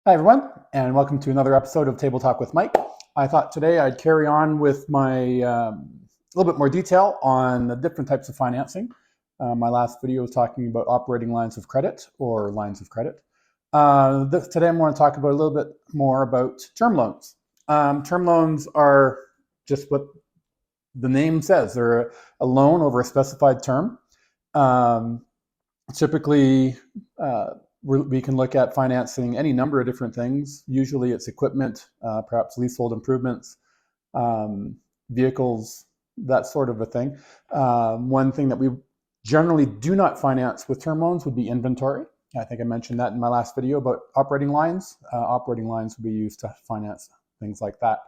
Hi, everyone, and welcome to another episode of Table Talk with Mike. I thought today I'd carry on with my a little bit more detail on the different types of financing. My last video was talking about operating lines of credit or lines of credit. Today I'm going to talk about a little bit more about term loans. Term loans are just what the name says. They're a loan over a specified term. Um, Typically, we can look at financing any number of different things. Usually it's equipment, perhaps leasehold improvements, um, vehicles, that sort of a thing. One thing that we generally do not finance with term loans would be inventory. I think I mentioned that in my last video about operating lines. Operating lines would be used to finance things like that.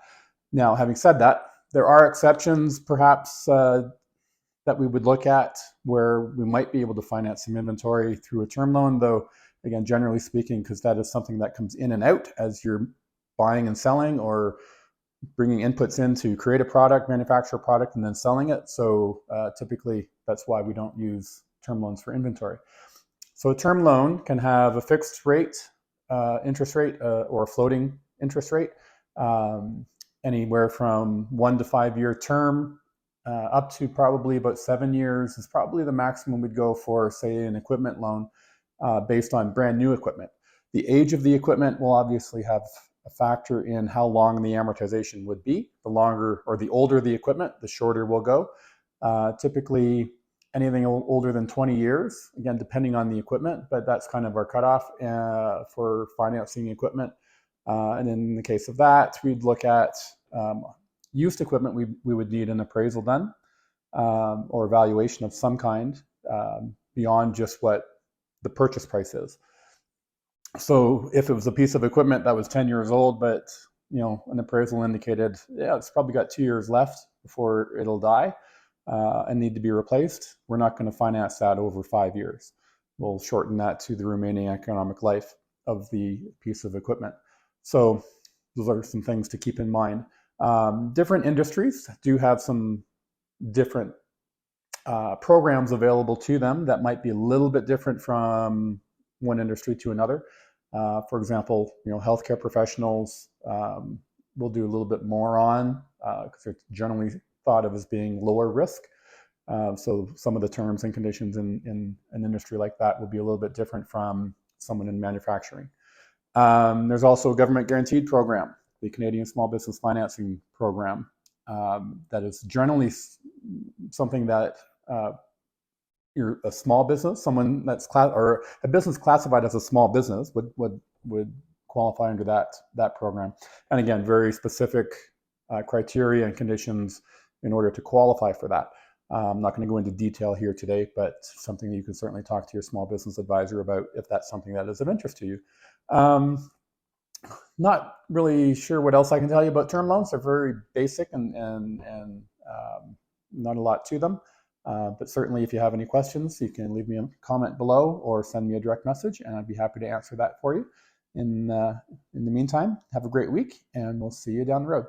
Now, having said that, there are exceptions perhaps that we would look at where we might be able to finance some inventory through a term loan, though, again, generally speaking, because that is something that comes in and out as you're buying and selling or bringing inputs in to create a product, manufacture a product, and then selling it. So typically, that's why we don't use term loans for inventory. So a term loan can have a fixed rate, interest rate, or a floating interest rate, anywhere from 1 to 5 year term, up to probably about 7 years is probably the maximum we'd go for, say, an equipment loan based on brand new equipment. The age of the equipment will obviously have a factor in how long the amortization would be. The longer or the older the equipment, the shorter we'll go. Typically, anything older than 20 years, again, depending on the equipment, but that's kind of our cutoff for financing equipment. And in the case of that, we'd look at used equipment, we would need an appraisal done or evaluation of some kind beyond just what the purchase price is. So if it was a piece of equipment that was 10 years old, but an appraisal indicated, yeah, it's probably got 2 years left before it'll die and need to be replaced, we're not going to finance that over 5 years. We'll shorten that to the remaining economic life of the piece of equipment. So those are some things to keep in mind. Different industries do have some different programs available to them that might be a little bit different from one industry to another. For example, healthcare professionals will do a little bit more on because they're generally thought of as being lower risk. So some of the terms and conditions in an industry like that will be a little bit different from someone in manufacturing. There's also a government guaranteed program, the Canadian Small Business Financing Program, that is generally something that you're a small business, someone that's or a business classified as a small business would qualify under that program. And again, very specific criteria and conditions in order to qualify for that. I'm not going to go into detail here today, but something that you can certainly talk to your small business advisor about if that's something that is of interest to you. Not really sure what else I can tell you about term loans. They're very basic and not a lot to them. But certainly if you have any questions, you can leave me a comment below or send me a direct message, and I'd be happy to answer that for you. In the meantime, have a great week, and we'll see you down the road.